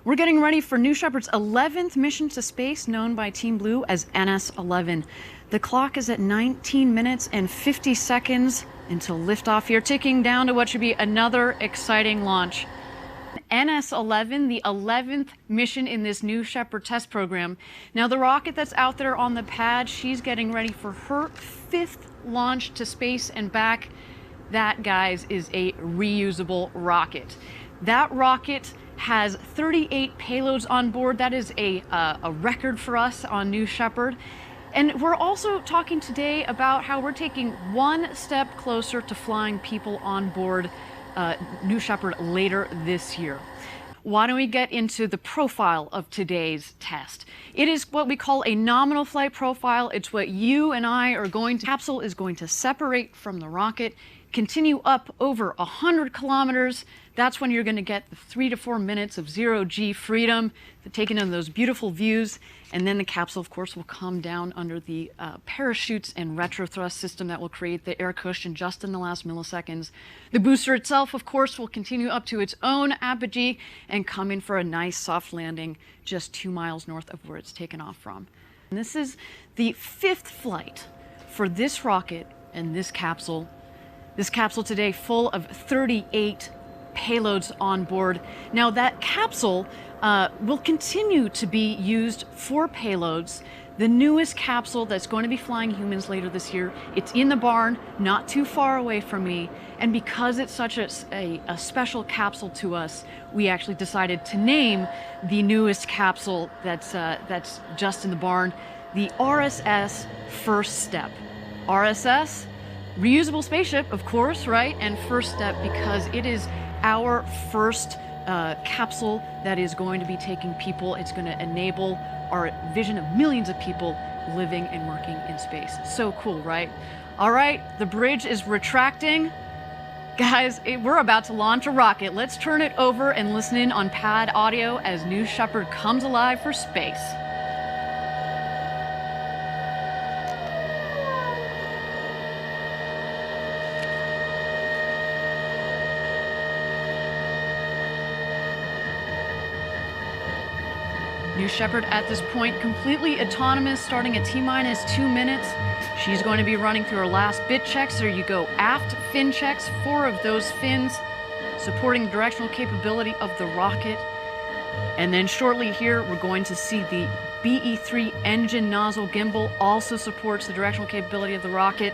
We're getting ready for New Shepard's 11th mission to space, known by Team Blue as NS-11. The clock is at 19 minutes and 50 seconds until liftoff here, ticking down to what should be another exciting launch. NS-11, the 11th mission in this New Shepard test program. Now, the rocket that's out there on the pad, she's getting ready for her 5th launch to space and back. That, guys, is a reusable rocket. That rocket has 38 payloads on board. That is a record for us on New Shepard. And we're also talking today about how we're taking one step closer to flying people on board New Shepard later this year. Why don't we get into the profile of today's test? It is what we call a nominal flight profile. It's what you and I are going to. The capsule is going to separate from the rocket, continue up over 100 kilometers. That's when you're going to get the 3 to 4 minutes of zero-G freedom, taking in those beautiful views. And then the capsule, of course, will come down under the parachutes and retrothrust system that will create the air cushion just in the last milliseconds. The booster itself, of course, will continue up to its own apogee and come in for a nice soft landing just 2 miles north of where it's taken off from. And this is the 5th flight for this rocket and this capsule. This capsule today full of 38 payloads on board. Now, that capsule will continue to be used for payloads. The newest capsule that's going to be flying humans later this year, it's in the barn, not too far away from me. And because it's such a special capsule to us, we actually decided to name the newest capsule that's just in the barn the RSS First Step. RSS, reusable spaceship, of course, right? And First Step because it is our first capsule that is going to be taking people. It's going to enable our vision of millions of people living and working in space. So cool, right? All right, the bridge is retracting. Guys, we're about to launch a rocket. Let's turn it over and listen in on pad audio as New Shepard comes alive for space. New Shepard at this point completely autonomous, starting at T-minus 2 minutes. She's going to be running through her last bit checks. There you go, aft fin checks, 4 of those fins supporting the directional capability of the rocket. And then shortly here, we're going to see the BE-3 engine nozzle gimbal also supports the directional capability of the rocket.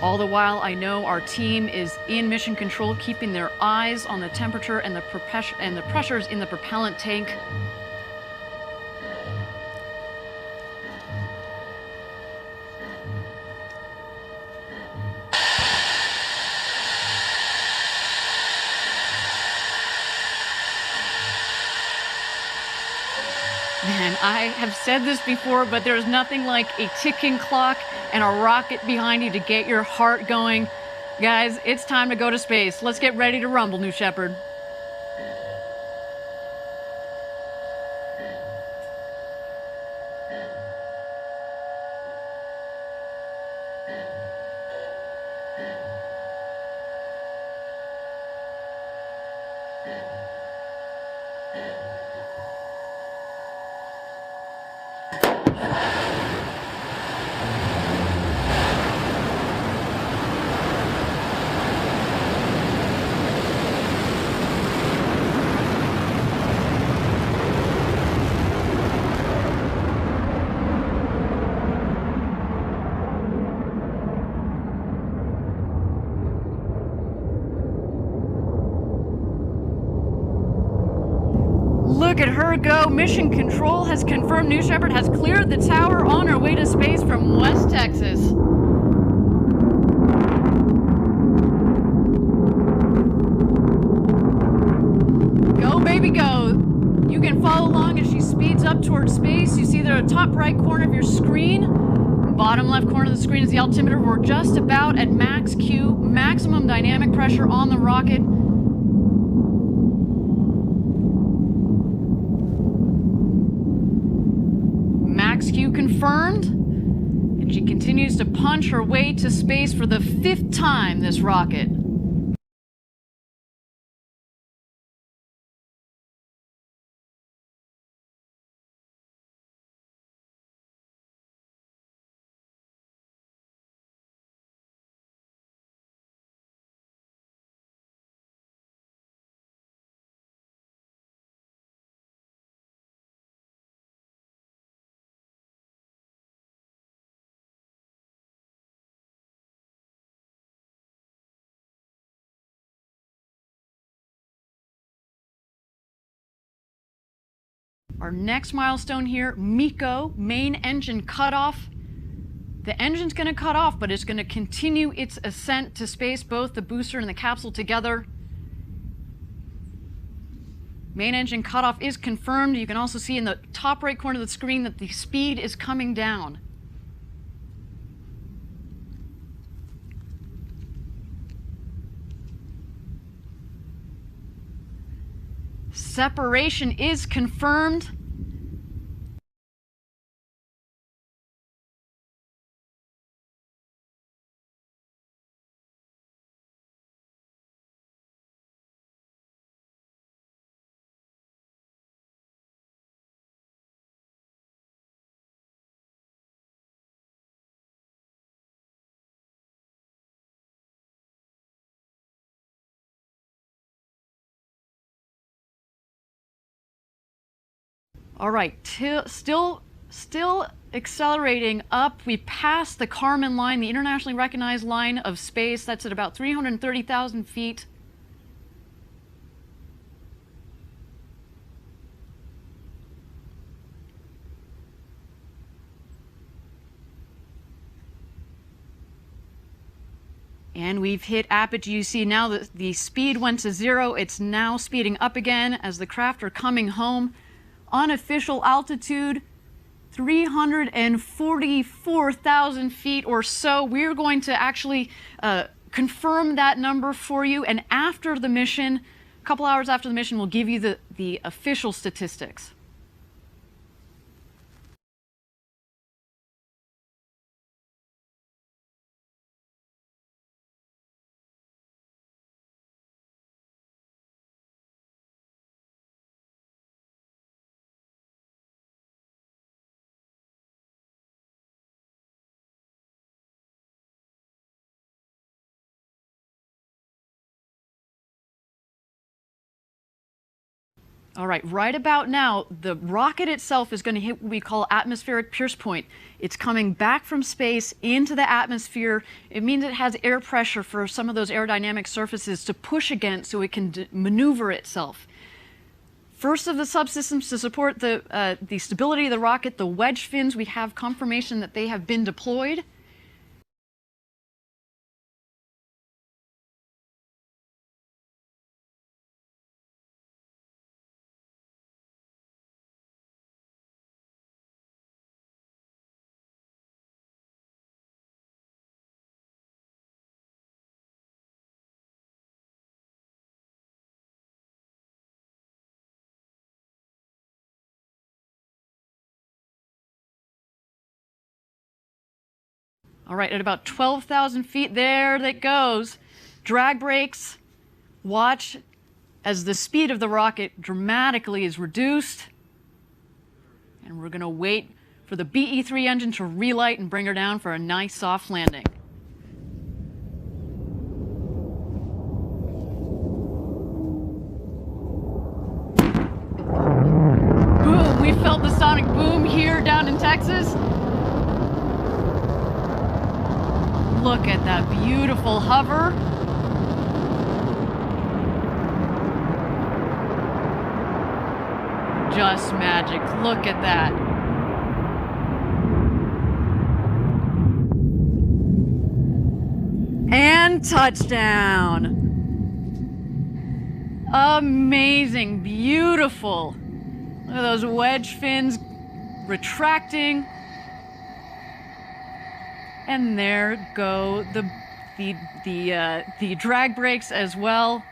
All the while, I know our team is in mission control, keeping their eyes on the temperature and the pressures in the propellant tank. Man, I have said this before, but there's nothing like a ticking clock and a rocket behind you to get your heart going. Guys, it's time to go to space. Let's get ready to rumble, New Shepard. Look at her go. Mission Control has confirmed New Shepard has cleared the tower on her way to space from West Texas. Go, baby, go. You can follow along as she speeds up towards space. You see there at the top right corner of your screen. Bottom left corner of the screen is the altimeter. We're just about at max Q, maximum dynamic pressure on the rocket. Max Q confirmed, and she continues to punch her way to space for the 5th time this rocket. Our next milestone here, MECO, main engine cutoff. The engine's going to cut off, but it's going to continue its ascent to space, both the booster and the capsule together. Main engine cutoff is confirmed. You can also see in the top right corner of the screen that the speed is coming down. Separation is confirmed. All right, still accelerating up. We passed the Kármán line, the internationally recognized line of space. That's at about 330,000 feet. And we've hit apogee. You see now that the speed went to 0. It's now speeding up again as the craft are coming home. Unofficial altitude, 344,000 feet or so. We're going to actually confirm that number for you. And after the mission, a couple hours after the mission, we'll give you the official statistics. All right, right about now, the rocket itself is going to hit what we call atmospheric pierce point. It's coming back from space into the atmosphere. It means it has air pressure for some of those aerodynamic surfaces to push against so it can maneuver itself. First of the subsystems to support the stability of the rocket, the wedge fins, we have confirmation that they have been deployed. All right, at about 12,000 feet, there it goes. Drag brakes. Watch as the speed of the rocket dramatically is reduced. And we're going to wait for the BE-3 engine to relight and bring her down for a nice soft landing. Boom! We felt the sonic boom here down in Texas. Look at that beautiful hover. Just magic. Look at that. And touchdown. Amazing. Beautiful. Look at those wedge fins retracting. And there go the drag brakes as well.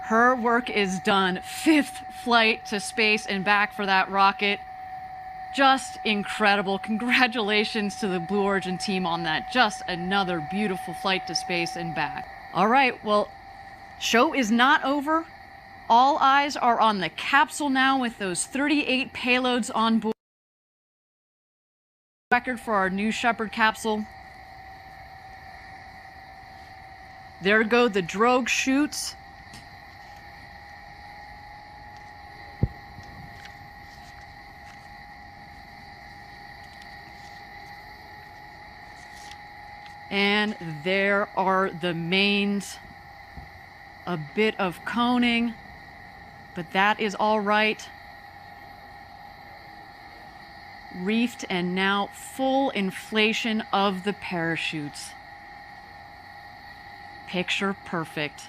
Her work is done. 5th flight to space and back for that rocket. Just incredible. Congratulations to the Blue Origin team on that. Just another beautiful flight to space and back. All right, well, show is not over. All eyes are on the capsule now with those 38 payloads on board. Record for our new Shepard capsule. There go the drogue chutes. And there are the mains. A bit of coning, but that is all right. reefed and now full inflation of the parachutes. Picture perfect.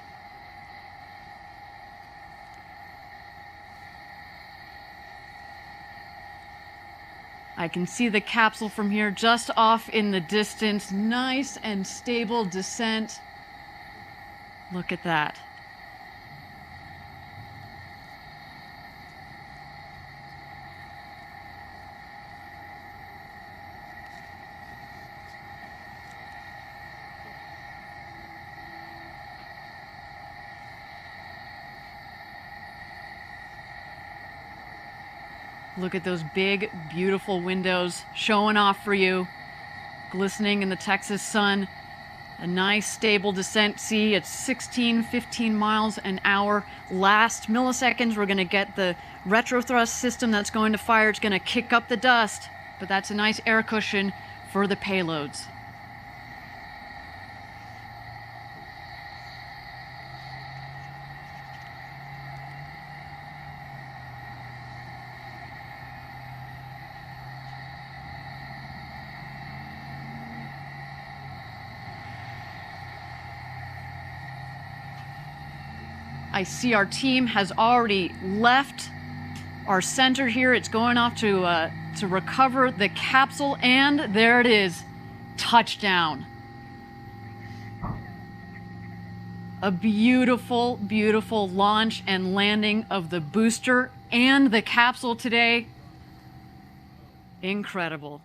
I can see the capsule from here just off in the distance. Nice and stable descent. Look at that. Look at those big, beautiful windows showing off for you, glistening in the Texas sun. A nice, stable descent. See, it's 16, 15 miles an hour. Last milliseconds, we're going to get the retrothrust system that's going to fire. It's going to kick up the dust, but that's a nice air cushion for the payloads. I see our team has already left our center here. It's going off to recover the capsule, and there it is, touchdown. A beautiful, beautiful launch and landing of the booster and the capsule today. Incredible.